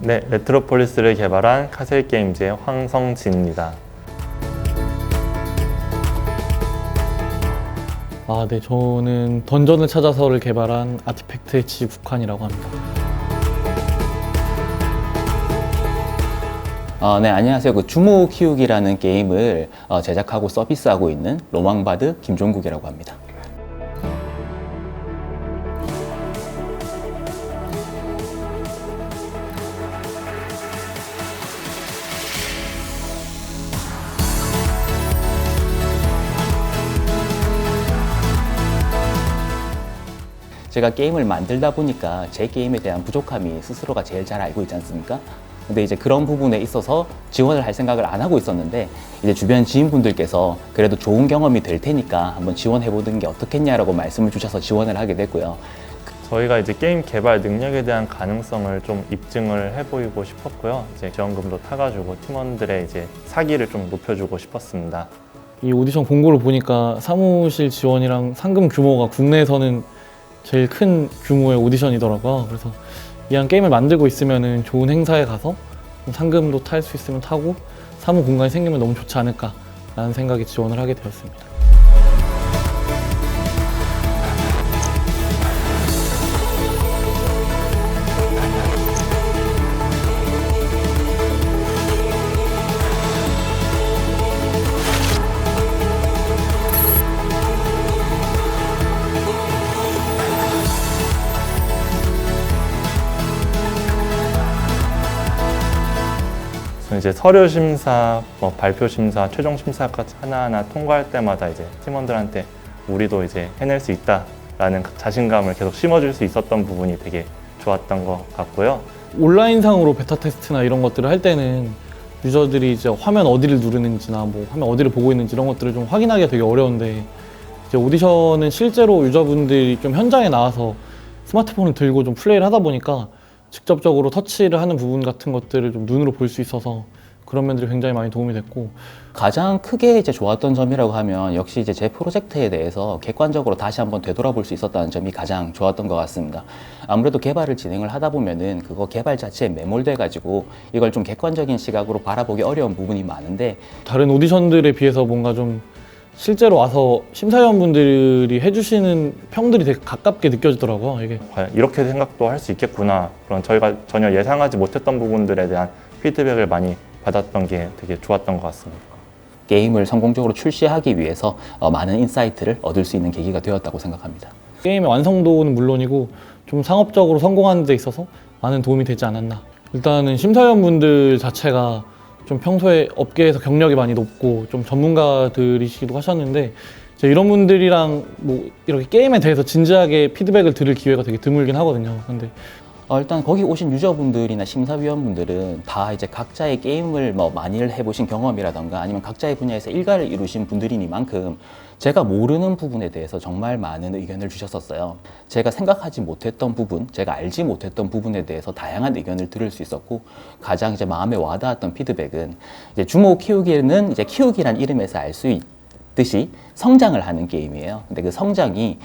네, 레트로폴리스를 개발한 카셀게임즈의 황성진입니다. 네, 저는 던전을 찾아서를 개발한 아티팩트의 지국한이라고 합니다. 네, 안녕하세요. 주모 키우기라는 게임을 제작하고 서비스하고 있는 로망바드 김종국이라고 합니다. 제가 게임을 만들다 보니까 제 게임에 대한 부족함이 스스로가 제일 잘 알고 있지 않습니까? 근데 이제 그런 부분에 있어서 지원을 할 생각을 안 하고 있었는데 이제 주변 지인분들께서 그래도 좋은 경험이 될 테니까 한번 지원해보는 게 어떻겠냐라고 말씀을 주셔서 지원을 하게 됐고요. 저희가 이제 게임 개발 능력에 대한 가능성을 좀 입증을 해보이고 싶었고요. 이제 지원금도 타가지고 팀원들의 이제 사기를 좀 높여주고 싶었습니다. 이 오디션 공고를 보니까 사무실 지원이랑 상금 규모가 국내에서는 제일 큰 규모의 오디션이더라고요. 그래서 이왕 게임을 만들고 있으면 좋은 행사에 가서 상금도 탈 수 있으면 타고 사무 공간이 생기면 너무 좋지 않을까라는 생각에 지원을 하게 되었습니다. 이제 서류 심사, 발표 심사, 최종 심사까지 하나하나 통과할 때마다 이제 팀원들한테 우리도 이제 해낼 수 있다라는 자신감을 계속 심어줄 수 있었던 부분이 되게 좋았던 것 같고요. 온라인상으로 베타 테스트나 이런 것들을 할 때는 유저들이 이제 화면 어디를 누르는지나 화면 어디를 보고 있는지 이런 것들을 좀 확인하기가 되게 어려운데 이제 오디션은 실제로 유저분들이 좀 현장에 나와서 스마트폰을 들고 좀 플레이를 하다 보니까 직접적으로 터치를 하는 부분 같은 것들을 좀 눈으로 볼 수 있어서 그런 면들이 굉장히 많이 도움이 됐고 가장 크게 이제 좋았던 점이라고 하면 역시 이제 제 프로젝트에 대해서 객관적으로 다시 한번 되돌아볼 수 있었다는 점이 가장 좋았던 것 같습니다. 아무래도 개발을 진행을 하다 보면은 그거 개발 자체에 매몰돼 가지고 이걸 좀 객관적인 시각으로 바라보기 어려운 부분이 많은데 다른 오디션들에 비해서 뭔가 좀 실제로 와서 심사위원분들이 해주시는 평들이 되게 가깝게 느껴지더라고요. 이게 과연 이렇게 생각도 할 수 있겠구나, 그런 저희가 전혀 예상하지 못했던 부분들에 대한 피드백을 많이 받았던 게 되게 좋았던 것 같습니다. 게임을 성공적으로 출시하기 위해서 많은 인사이트를 얻을 수 있는 계기가 되었다고 생각합니다. 게임의 완성도는 물론이고 좀 상업적으로 성공하는 데 있어서 많은 도움이 되지 않았나. 일단은 심사위원분들 자체가 좀 평소에 업계에서 경력이 많이 높고 좀 전문가들이시기도 하셨는데 이런 분들이랑 이렇게 게임에 대해서 진지하게 피드백을 들을 기회가 되게 드물긴 하거든요. 근데 일단 거기 오신 유저분들이나 심사위원분들은 다 이제 각자의 게임을 많이 해보신 경험이라던가 아니면 각자의 분야에서 일가를 이루신 분들이니만큼 제가 모르는 부분에 대해서 정말 많은 의견을 주셨었어요. 제가 생각하지 못했던 부분, 제가 알지 못했던 부분에 대해서 다양한 의견을 들을 수 있었고 가장 이제 마음에 와닿았던 피드백은 이제 주모 키우기는 이제 키우기란 이름에서 알 수 있듯이 성장을 하는 게임이에요. 근데 그 성장이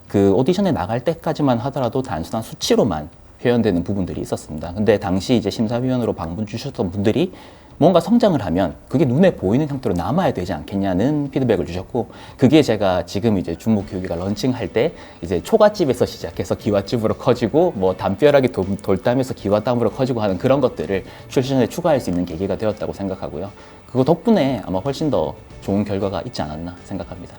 그 오디션에 나갈 때까지만 하더라도 단순한 수치로만 표현되는 부분들이 있었습니다. 근데 당시 이제 심사위원으로 방문 주셨던 분들이 뭔가 성장을 하면 그게 눈에 보이는 형태로 남아야 되지 않겠냐는 피드백을 주셨고 그게 제가 지금 이제 주모 키우기가 런칭할 때 이제 초가집에서 시작해서 기와집으로 커지고 담벼락이 돌담에서 기와담으로 커지고 하는 그런 것들을 출시전에 추가할 수 있는 계기가 되었다고 생각하고요. 그거 덕분에 아마 훨씬 더 좋은 결과가 있지 않았나 생각합니다.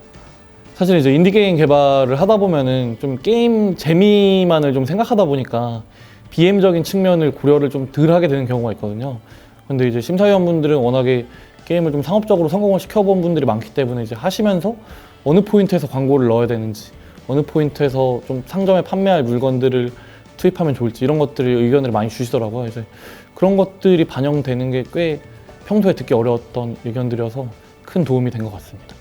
사실 이제 인디게임 개발을 하다 보면은 좀 게임 재미만을 좀 생각하다 보니까 BM적인 측면을 고려를 좀 덜 하게 되는 경우가 있거든요. 근데 이제 심사위원분들은 워낙에 게임을 좀 상업적으로 성공을 시켜본 분들이 많기 때문에 이제 하시면서 어느 포인트에서 광고를 넣어야 되는지, 어느 포인트에서 좀 상점에 판매할 물건들을 투입하면 좋을지 이런 것들을 의견을 많이 주시더라고요. 이제 그런 것들이 반영되는 게 꽤 평소에 듣기 어려웠던 의견들이어서 큰 도움이 된 것 같습니다.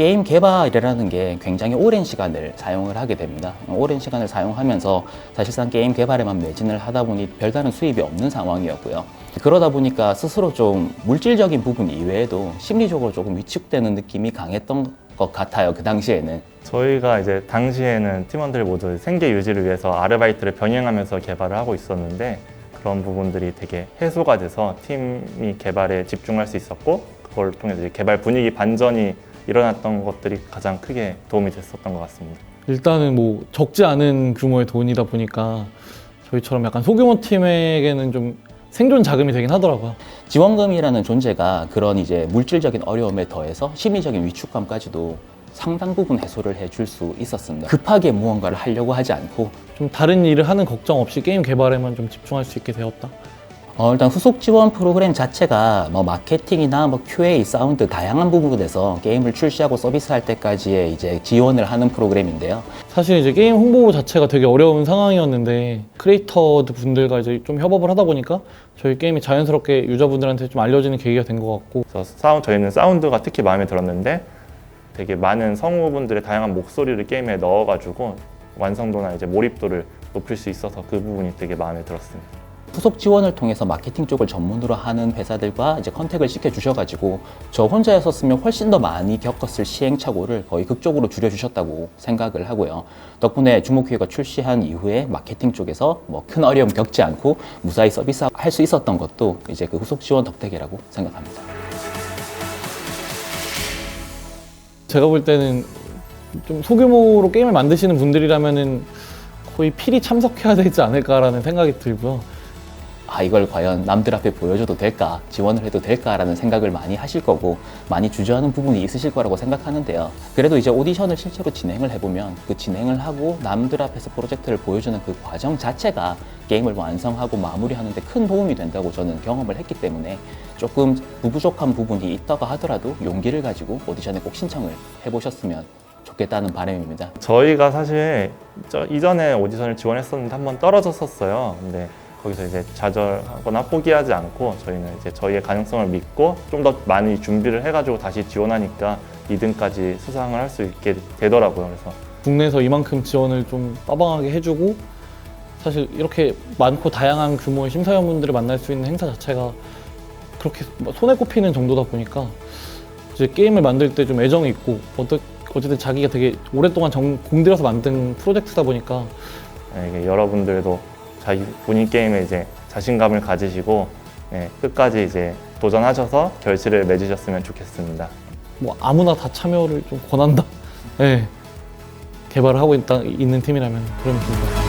게임 개발이라는 게 굉장히 오랜 시간을 사용을 하게 됩니다. 오랜 시간을 사용하면서 사실상 게임 개발에만 매진을 하다 보니 별다른 수입이 없는 상황이었고요. 그러다 보니까 스스로 좀 물질적인 부분 이외에도 심리적으로 조금 위축되는 느낌이 강했던 것 같아요. 그 당시에는. 저희가 이제 당시에는 팀원들 모두 생계 유지를 위해서 아르바이트를 병행하면서 개발을 하고 있었는데 그런 부분들이 되게 해소가 돼서 팀이 개발에 집중할 수 있었고 그걸 통해서 이제 개발 분위기 반전이 일어났던 것들이 가장 크게 도움이 됐었던 것 같습니다. 일단은 뭐 적지 않은 규모의 돈이다 보니까 저희처럼 약간 소규모 팀에게는 좀 생존 자금이 되긴 하더라고요. 지원금이라는 존재가 그런 이제 물질적인 어려움에 더해서 심리적인 위축감까지도 상당 부분 해소를 해줄 수 있었습니다. 급하게 무언가를 하려고 하지 않고 좀 다른 일을 하는 걱정 없이 게임 개발에만 좀 집중할 수 있게 되었다. 일단 후속 지원 프로그램 자체가 뭐 마케팅이나 뭐 QA, 사운드 다양한 부분에서 게임을 출시하고 서비스할 때까지의 이제 지원을 하는 프로그램인데요. 사실 이제 게임 홍보 자체가 되게 어려운 상황이었는데 크리에이터 분들과 이제 좀 협업을 하다 보니까 저희 게임이 자연스럽게 유저분들한테 좀 알려지는 계기가 된 것 같고 그래서 저희는 사운드가 특히 마음에 들었는데 되게 많은 성우분들의 다양한 목소리를 게임에 넣어가지고 완성도나 이제 몰입도를 높일 수 있어서 그 부분이 되게 마음에 들었습니다. 후속 지원을 통해서 마케팅 쪽을 전문으로 하는 회사들과 이제 컨택을 시켜주셔가지고 저 혼자였었으면 훨씬 더 많이 겪었을 시행착오를 거의 극적으로 줄여주셨다고 생각을 하고요. 덕분에 주목회가 출시한 이후에 마케팅 쪽에서 뭐 큰 어려움 겪지 않고 무사히 서비스할 수 있었던 것도 이제 그 후속 지원 덕택이라고 생각합니다. 제가 볼 때는 좀 소규모로 게임을 만드시는 분들이라면은 거의 필히 참석해야 되지 않을까라는 생각이 들고요. 이걸 과연 남들 앞에 보여줘도 될까, 지원을 해도 될까라는 생각을 많이 하실 거고 많이 주저하는 부분이 있으실 거라고 생각하는데요. 그래도 이제 오디션을 실제로 진행을 해보면 그 진행을 하고 남들 앞에서 프로젝트를 보여주는 그 과정 자체가 게임을 완성하고 마무리하는 데 큰 도움이 된다고 저는 경험을 했기 때문에 조금 부족한 부분이 있다가 하더라도 용기를 가지고 오디션에 꼭 신청을 해보셨으면 좋겠다는 바람입니다. 저희가 사실 이전에 오디션을 지원했었는데 한번 떨어졌었어요. 근데 거기서 이제 좌절하거나 포기하지 않고 저희는 이제 저희의 가능성을 믿고 좀 더 많이 준비를 해가지고 다시 지원하니까 2등까지 수상을 할 수 있게 되더라고요. 그래서 국내에서 이만큼 지원을 좀 빠방하게 해주고 사실 이렇게 많고 다양한 규모의 심사위원분들을 만날 수 있는 행사 자체가 그렇게 손에 꼽히는 정도다 보니까 이제 게임을 만들 때 좀 애정이 있고 어쨌든 자기가 되게 오랫동안 공들여서 만든 프로젝트다 보니까 이게 여러분들도 본인 게임에 이제 자신감을 가지시고 끝까지 이제 도전하셔서 결실을 맺으셨으면 좋겠습니다. 뭐 아무나 다 참여를 좀 권한다. 개발을 하고 있는 팀이라면 그러면 됩니다.